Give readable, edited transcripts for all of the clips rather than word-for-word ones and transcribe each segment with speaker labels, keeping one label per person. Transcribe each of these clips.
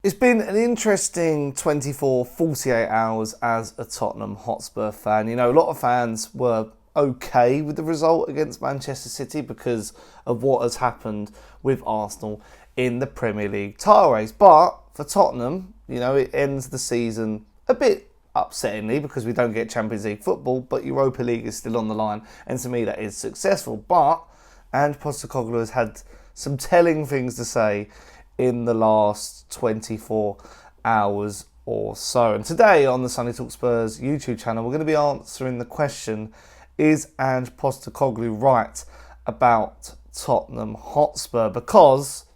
Speaker 1: It's been an interesting 48 hours as a Tottenham Hotspur fan. You know, a lot of fans were okay with the result against Manchester City because of what has happened with Arsenal in the Premier League title race. But for Tottenham, you know, it ends the season a bit upsettingly because we don't get Champions League football, but Europa League is still on the line, and to me that is successful. But Ange Postecoglou has had some telling things to say in the last 24 hours or so. And today on the Sonny Talk Spurs YouTube channel, we're going to be answering the question, is Ange Postecoglou right about Tottenham Hotspur? Because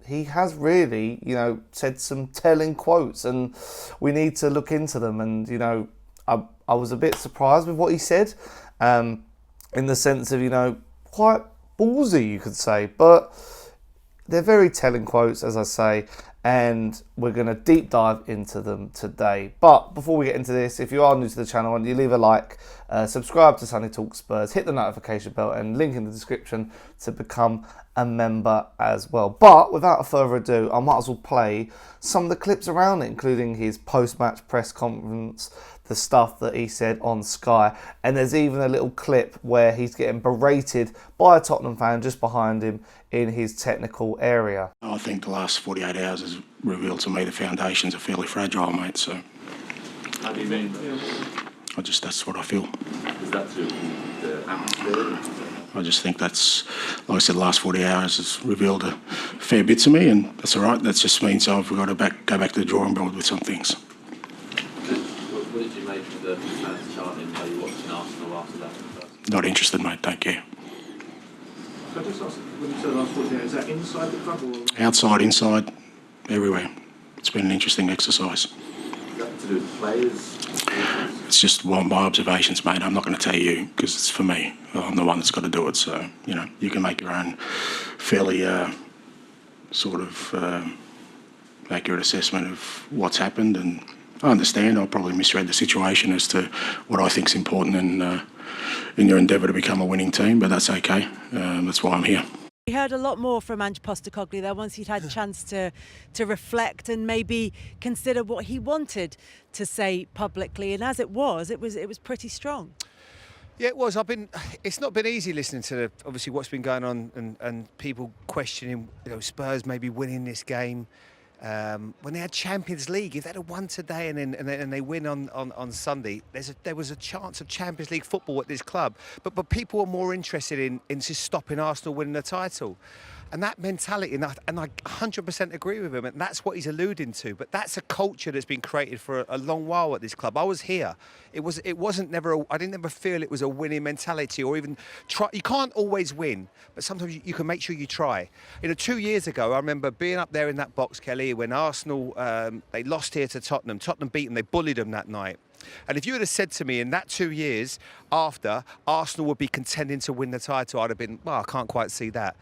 Speaker 1: he has really, you know, said some telling quotes and we need to look into them. And, you know, I was a bit surprised with what he said, in the sense of, you know, quite ballsy, you could say. But they're very telling quotes, as I say, and we're going to deep dive into them today. But before we get into this, if you are new to the channel and you leave a like, subscribe to Sonny Talk Spurs, hit the notification bell and link in the description to become a member as well. But without further ado, I might as well play some of the clips around it, including his post-match press conference, the stuff that he said on Sky, and there's even a little clip where he's getting berated by a Tottenham fan just behind him in his technical area.
Speaker 2: I think the last 48 hours has revealed to me the foundations are fairly fragile, mate, so...
Speaker 3: How do you mean?
Speaker 2: That's what I feel.
Speaker 3: Is that to the atmosphere?
Speaker 2: I just think that's, like I said, the last 40 hours has revealed a fair bit to me, and that's all right. That just means I've got to go back to the drawing board with some things.
Speaker 3: What did you make of the fans chanting while you were watching Arsenal after that?
Speaker 2: Not interested, mate, don't care.
Speaker 4: So I just asked, when you said the last 40 hours, is that inside the club or...?
Speaker 2: Outside, inside, everywhere. It's been an interesting exercise.
Speaker 3: Is that to do with the players?
Speaker 2: It's just my observations, mate. I'm not going to tell you because it's for me. I'm the one that's got to do it. So, you know, you can make your own fairly accurate assessment of what's happened. And I understand I'll probably misread the situation as to what I think is important in your endeavour to become a winning team, but that's okay. That's why I'm here.
Speaker 5: We heard a lot more from Ange Postecoglou there once he'd had a chance to reflect and maybe consider what he wanted to say publicly. And as it was pretty strong.
Speaker 6: Yeah, it was. It's not been easy listening to obviously what's been going on and people questioning, you know, Spurs maybe winning this game. When they had Champions League, if they'd have won today and they win on Sunday, there was a chance of Champions League football at this club. But people are more interested in just stopping Arsenal winning the title. And that mentality, and I 100% agree with him, and that's what he's alluding to. But that's a culture that's been created for a long while at this club. I was here. I didn't ever feel it was a winning mentality or even try. You can't always win, but sometimes you can make sure you try. You know, 2 years ago, I remember being up there in that box, Kelly, when Arsenal, they lost here to Tottenham. Tottenham beat them, they bullied them that night. And if you would have said to me in that 2 years after, Arsenal would be contending to win the title, I'd have been, well, I can't quite see that.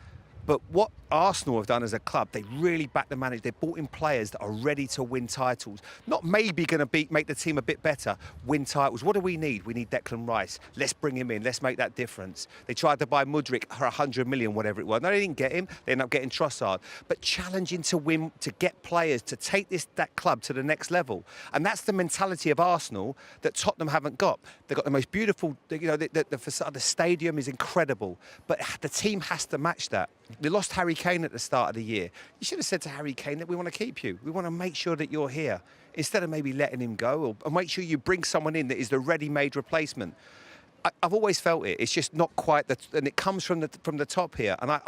Speaker 6: But what Arsenal have done as a club, they really back the manager. They've brought in players that are ready to win titles. Not maybe going to make the team a bit better, win titles. What do we need? We need Declan Rice. Let's bring him in. Let's make that difference. They tried to buy Mudryk for 100 million, whatever it was. No, they didn't get him. They ended up getting Trossard. But challenging to win, to get players, to take that club to the next level. And that's the mentality of Arsenal that Tottenham haven't got. They've got the most beautiful, you know, the facade, the stadium is incredible. But the team has to match that. They lost Harry Kane at the start of the year. You should have said to Harry Kane that we want to keep you. We want to make sure that you're here. Instead of maybe letting him go, or make sure you bring someone in that is the ready-made replacement. I've always felt it. It's just not quite that, and it comes from the top here. And I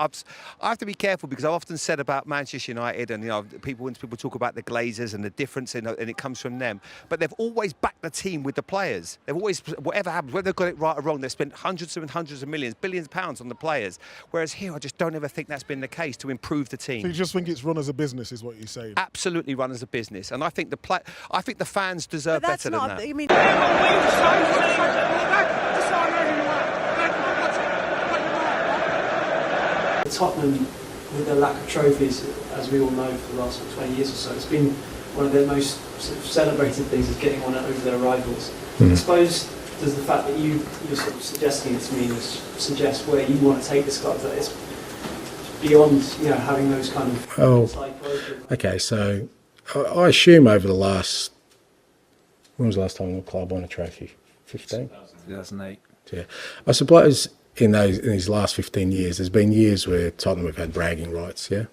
Speaker 6: have to be careful because I've often said about Manchester United, and you know, when people talk about the Glazers and the difference, and it comes from them. But they've always backed the team with the players. They've always, whatever happens, whether they've got it right or wrong, they've spent hundreds and hundreds of millions, billions of pounds on the players. Whereas here, I just don't ever think that's been the case to improve the team.
Speaker 7: So you just think it's run as a business, is what you're saying?
Speaker 6: Absolutely run as a business, and I think the fans deserve better than that.
Speaker 5: I mean,
Speaker 4: Tottenham, with their lack of trophies, as we all know, for the last 20 years or so, it's been one of their most sort of celebrated things, is getting one over their rivals. I suppose does the fact that you're sort of suggesting it to me suggest where you want to take this club, that it's beyond, you know, having those kind of...
Speaker 8: Okay, so I assume over the last, when was the last time the club won a trophy? 15?
Speaker 9: 2008.
Speaker 8: Yeah. I suppose in these last 15 years, there's been years where Tottenham have had bragging rights, yeah?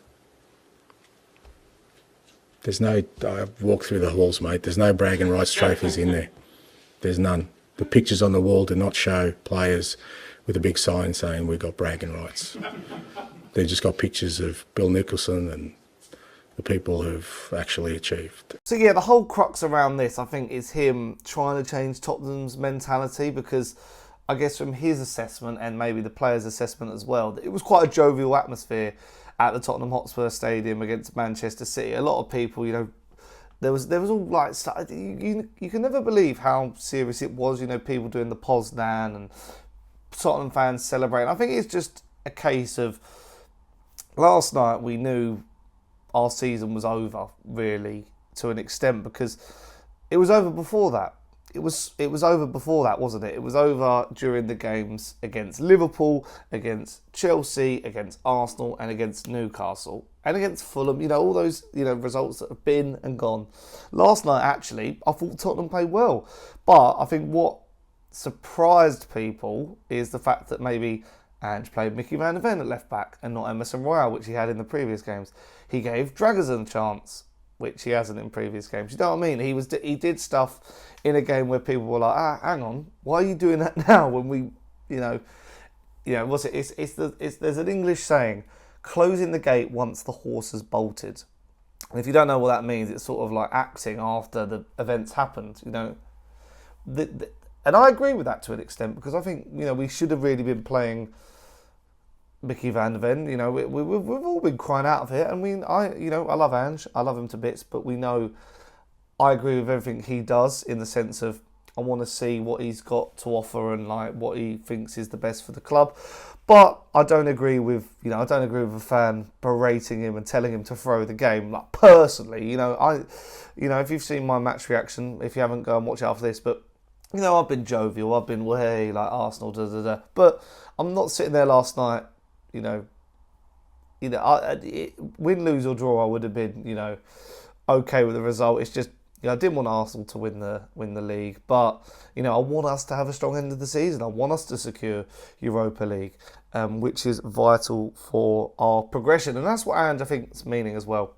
Speaker 8: I've walked through the halls, mate, there's no bragging rights trophies in there. There's none. The pictures on the wall do not show players with a big sign saying we've got bragging rights. They've just got pictures of Bill Nicholson and the people who've actually achieved.
Speaker 1: So yeah, the whole crux around this, I think, is him trying to change Tottenham's mentality, because I guess from his assessment and maybe the players' assessment as well, it was quite a jovial atmosphere at the Tottenham Hotspur Stadium against Manchester City. A lot of people, there was all like, you can never believe how serious it was. People doing the Poznan and Tottenham fans celebrating. I think it's just a case of last night we knew our season was over, really, to an extent, because it was over before that. It was over before that, wasn't it? It was over during the games against Liverpool, against Chelsea, against Arsenal, and against Newcastle, and against Fulham. All those results that have been and gone. Last night, actually, I thought Tottenham played well, but I think what surprised people is the fact that maybe Ange played Mickey van der Ven at left back and not Emerson Royal, which he had in the previous games. He gave Dragusin a chance, which he hasn't in previous games. You know what I mean? He did stuff in a game where people were like, hang on, why are you doing that now? When we, what's it? There's an English saying, closing the gate once the horse has bolted. And if you don't know what that means, it's sort of like acting after the events happened. And I agree with that to an extent, because I think we should have really been playing Mickey van der Ven. We've all been crying out of it, and I love Ange, I love him to bits, but I agree with everything he does in the sense of I want to see what he's got to offer and like what he thinks is the best for the club. But I don't agree with a fan berating him and telling him to throw the game. Like personally, if you've seen my match reaction, if you haven't, go and watch it after this. But I've been jovial, I've been way like Arsenal, But I'm not sitting there last night. Win, lose or draw, I would have been, okay with the result. It's just, I didn't want Arsenal to win the league, but I want us to have a strong end of the season. I want us to secure Europa League, which is vital for our progression, and that's what Ange, I think, is meaning as well.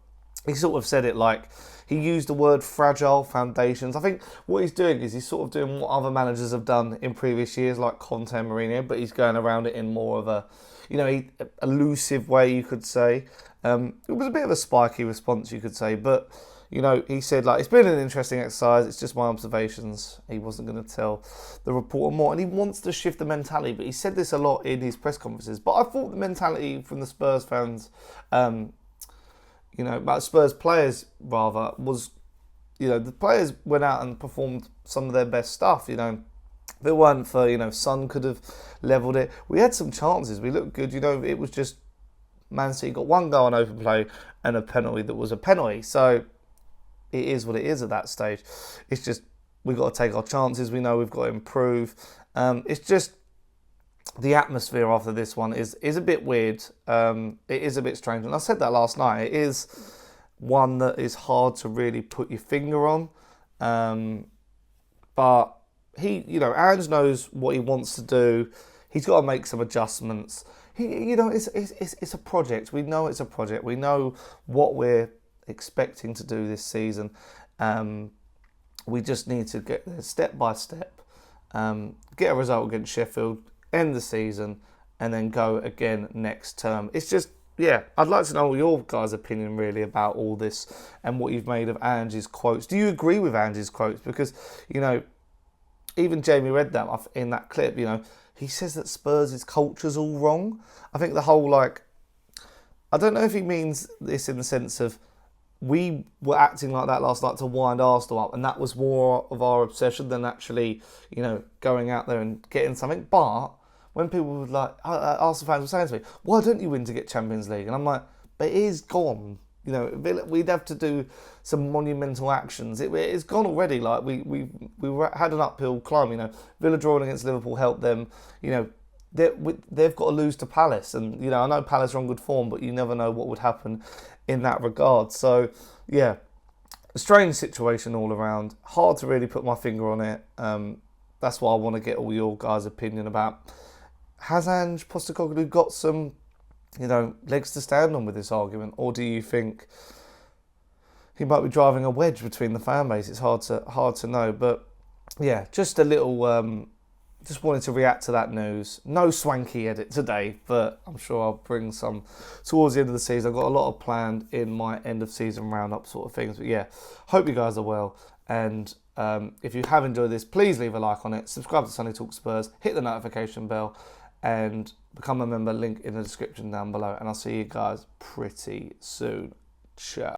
Speaker 1: He sort of said it like he used the word fragile foundations. I think what he's doing is he's sort of doing what other managers have done in previous years, like Conte and Mourinho, but he's going around it in more of a elusive way, you could say. It was a bit of a spiky response, you could say, but he said, like, it's been an interesting exercise, it's just my observations. He wasn't going to tell the reporter more, and he wants to shift the mentality, but he said this a lot in his press conferences. But I thought the mentality from the Spurs fans, Spurs players rather, was, the players went out and performed some of their best stuff, If it weren't for, Son could have levelled it. We had some chances, we looked good, it was just Man City got one goal on open play and a penalty that was a penalty. So it is what it is at that stage. It's just, we've got to take our chances. We know we've got to improve. It's just, the atmosphere after this one is a bit weird. It is a bit strange. And I said that last night. It is one that is hard to really put your finger on. But Ange knows what he wants to do. He's got to make some adjustments. It's a project. We know it's a project. We know what we're expecting to do this season. We just need to get there step by step, get a result against Sheffield, end the season, and then go again next term. It's just, I'd like to know your guys' opinion really about all this and what you've made of Ange's quotes. Do you agree with Ange's quotes? Because, even Jamie read that in that clip, he says that Spurs' culture's all wrong. I think the whole, I don't know if he means this in the sense of we were acting like that last night to wind Arsenal up, and that was more of our obsession than actually, going out there and getting something. But when people would Arsenal fans were saying to me, why don't you win to get Champions League? And I'm like, but it is gone. We'd have to do some monumental actions. It's gone already. Like we had an uphill climb. Villa drawing against Liverpool helped them. They've got to lose to Palace, and I know Palace are on good form, but you never know what would happen in that regard. So a strange situation all around. Hard to really put my finger on it. That's why I want to get all your guys' opinion about. Has Ange Postecoglou got some, legs to stand on with this argument, or do you think he might be driving a wedge between the fan base? It's hard to know, but yeah, just a little. Just wanted to react to that news. No swanky edit today, but I'm sure I'll bring some towards the end of the season. I've got a lot of planned in my end of season roundup sort of things. But yeah, hope you guys are well. And if you have enjoyed this, please leave a like on it. Subscribe to Sonny Talk Spurs. Hit the notification bell and become a member. Link in the description down below. And I'll see you guys pretty soon. Ciao.